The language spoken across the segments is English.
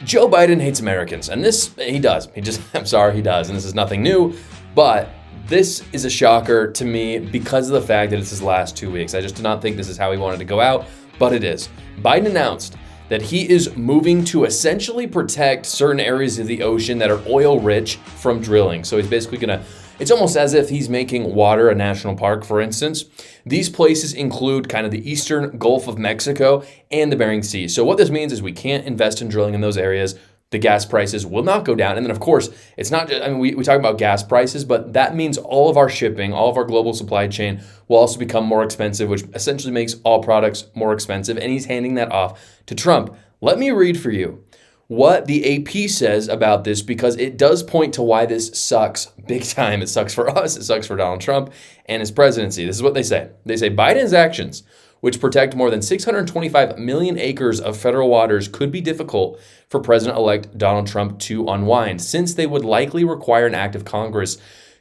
Joe Biden hates Americans, and he does. I'm sorry, he does, and this is nothing new, but this is a shocker to me because of the fact that it's his last 2 weeks. I just do not think this is how he wanted to go out, but it is. Biden announced that he is moving to essentially protect certain areas of the ocean that are oil rich from drilling. So he's basically it's almost as if he's making water a national park, for instance. These places include kind of the eastern Gulf of Mexico and the Bering Sea. So what this means is we can't invest in drilling in those areas. The gas prices will not go down. And then, of course, it's not just, we talk about gas prices, but that means all of our shipping, all of our global supply chain will also become more expensive, which essentially makes all products more expensive. And he's handing that off to Trump. Let me read for you what the AP says about this, because it does point to why this sucks big time. It sucks for us. It sucks for Donald Trump and his presidency. This is what they say. They say Biden's actions, which protect more than 625 million acres of federal waters, could be difficult for President-elect Donald Trump to unwind, since they would likely require an act of Congress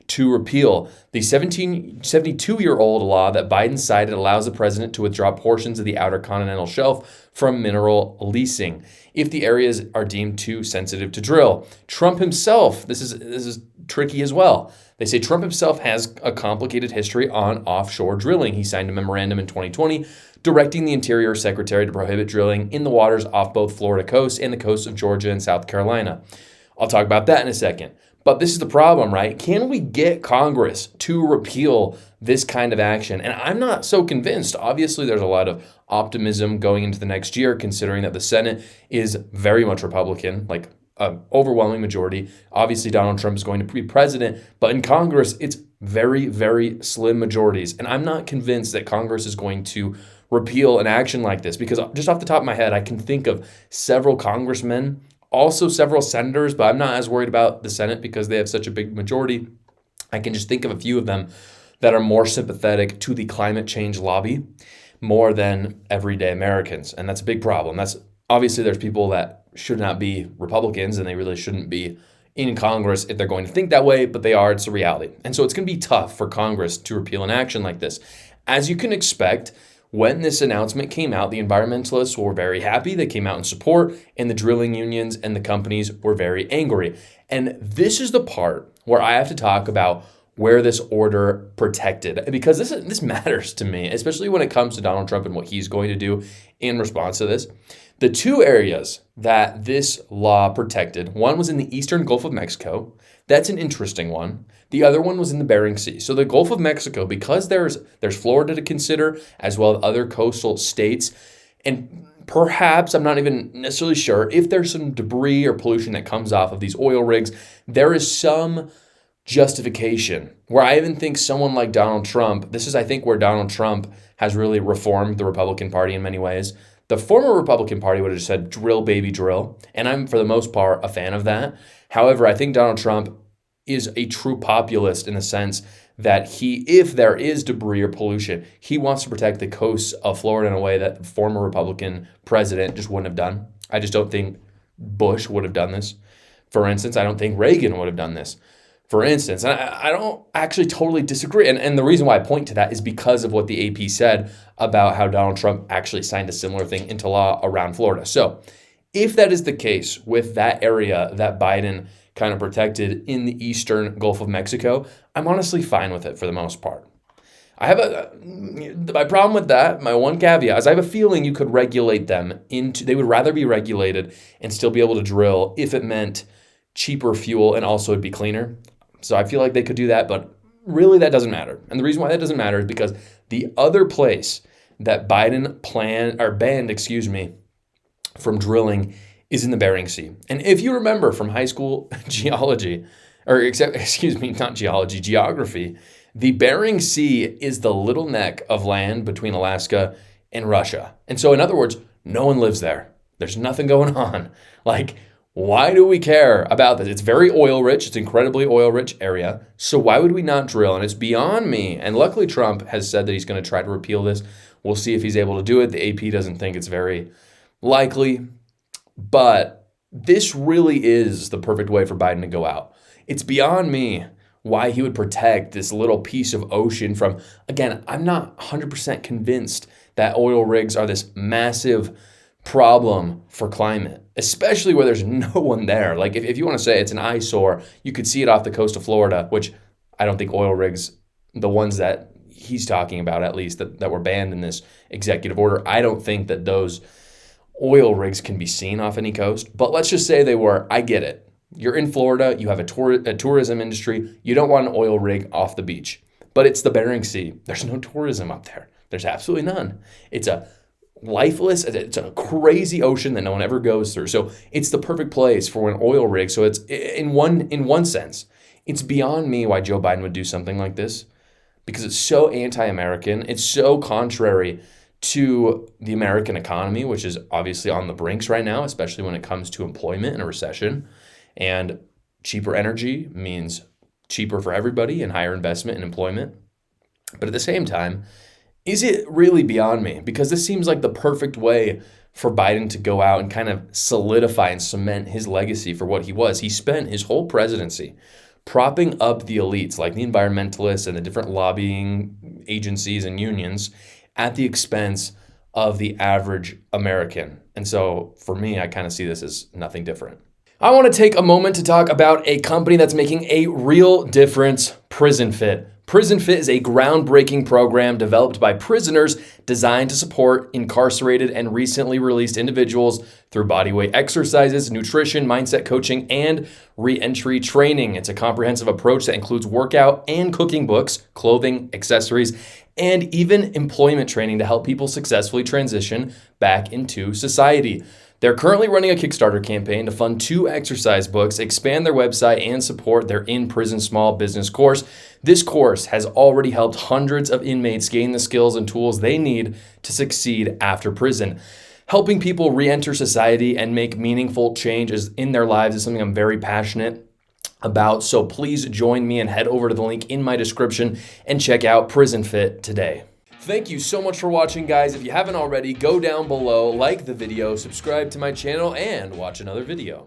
to repeal. The 72-year-old law that Biden cited allows the president to withdraw portions of the outer continental shelf from mineral leasing if the areas are deemed too sensitive to drill. Trump himself, this is tricky as well. They say Trump himself has a complicated history on offshore drilling. He signed a memorandum in 2020 directing the Interior Secretary to prohibit drilling in the waters off both Florida coast and the coasts of Georgia and South Carolina. I'll talk about that in a second. But this is the problem, right? Can we get Congress to repeal this kind of action? And I'm not so convinced. Obviously, there's a lot of optimism going into the next year, considering that the Senate is very much Republican, like an overwhelming majority. Obviously, Donald Trump is going to be president, but in Congress, it's very, very slim majorities. And I'm not convinced that Congress is going to repeal an action like this, because just off the top of my head, I can think of several congressmen, also several senators, but I'm not as worried about the Senate because they have such a big majority. I can just think of a few of them that are more sympathetic to the climate change lobby more than everyday Americans. And that's a big problem. Obviously there's people that should not be Republicans, and they really shouldn't be in Congress if they're going to think that way, but they are. It's a reality. And so it's going to be tough for Congress to repeal an action like this. As you can expect, when this announcement came out, the environmentalists were very happy. They came out in support, and the drilling unions and the companies were very angry. And this is the part where I have to talk about where this order protected, because this matters to me, especially when it comes to Donald Trump and what he's going to do in response to this. The two areas that this law protected, one was in the eastern Gulf of Mexico. That's an interesting one. The other one was in the Bering Sea. So the Gulf of Mexico, because there's Florida to consider, as well as other coastal states, and perhaps, I'm not even necessarily sure, if there's some debris or pollution that comes off of these oil rigs, there is some justification where I even think someone like Donald Trump, this is, I think, where Donald Trump has really reformed the Republican Party in many ways. The former Republican Party would have just said, drill, baby, drill. And I'm, for the most part, a fan of that. However, I think Donald Trump is a true populist in the sense that if there is debris or pollution, he wants to protect the coasts of Florida in a way that the former Republican president just wouldn't have done. I just don't think Bush would have done this. For instance, I don't think Reagan would have done this. For instance, and I don't actually totally disagree. And the reason why I point to that is because of what the AP said about how Donald Trump actually signed a similar thing into law around Florida. So if that is the case with that area that Biden kind of protected in the eastern Gulf of Mexico, I'm honestly fine with it for the most part. I have my problem with that, my one caveat is I have a feeling you could regulate them they would rather be regulated and still be able to drill if it meant cheaper fuel and also it'd be cleaner. So I feel like they could do that, but really that doesn't matter. And the reason why that doesn't matter is because the other place that Biden banned, from drilling is in the Bering Sea. And if you remember from high school geography, the Bering Sea is the little neck of land between Alaska and Russia. And so in other words, no one lives there. There's nothing going on. Like, why do we care about this? It's very oil rich. It's incredibly oil rich area. So why would we not drill? And it's beyond me. And luckily Trump has said that he's going to try to repeal this. We'll see if he's able to do it. The AP doesn't think it's very likely. But this really is the perfect way for Biden to go out. It's beyond me why he would protect this little piece of ocean from, again, I'm not 100% convinced that oil rigs are this massive problem for climate. especially where there's no one there. Like if you want to say it's an eyesore, you could see it off the coast of Florida, which I don't think oil rigs, the ones that he's talking about at least, that were banned in this executive order, I don't think that those oil rigs can be seen off any coast. But let's just say they were. I get it. You're in Florida, you have a tourism industry, you don't want an oil rig off the beach. But it's the Bering Sea. There's no tourism up there. There's absolutely none. It's a lifeless, it's a crazy ocean that no one ever goes through. So it's the perfect place for an oil rig. So it's in one sense, it's beyond me why Joe Biden would do something like this, because it's so anti-American. It's so contrary to the American economy, which is obviously on the brinks right now, especially when it comes to employment and a recession. And cheaper energy means cheaper for everybody and higher investment and employment. But at the same time, is it really beyond me? Because this seems like the perfect way for Biden to go out and kind of solidify and cement his legacy for what he was. He spent his whole presidency propping up the elites, like the environmentalists and the different lobbying agencies and unions, at the expense of the average American. And so for me, I kind of see this as nothing different. I want to take a moment to talk about a company that's making a real difference, Prison Fit. Prison Fit is a groundbreaking program developed by prisoners designed to support incarcerated and recently released individuals through bodyweight exercises, nutrition, mindset coaching, and re-entry training. It's a comprehensive approach that includes workout and cooking books, clothing, accessories, and even employment training to help people successfully transition back into society. They're currently running a Kickstarter campaign to fund 2 exercise books, expand their website, and support their in-prison small business course. This course has already helped hundreds of inmates gain the skills and tools they need to succeed after prison. Helping people re-enter society and make meaningful changes in their lives is something I'm very passionate about. So please join me and head over to the link in my description and check out Prison Fit today. Thank you so much for watching, guys. If you haven't already, go down below, like the video, subscribe to my channel, and watch another video.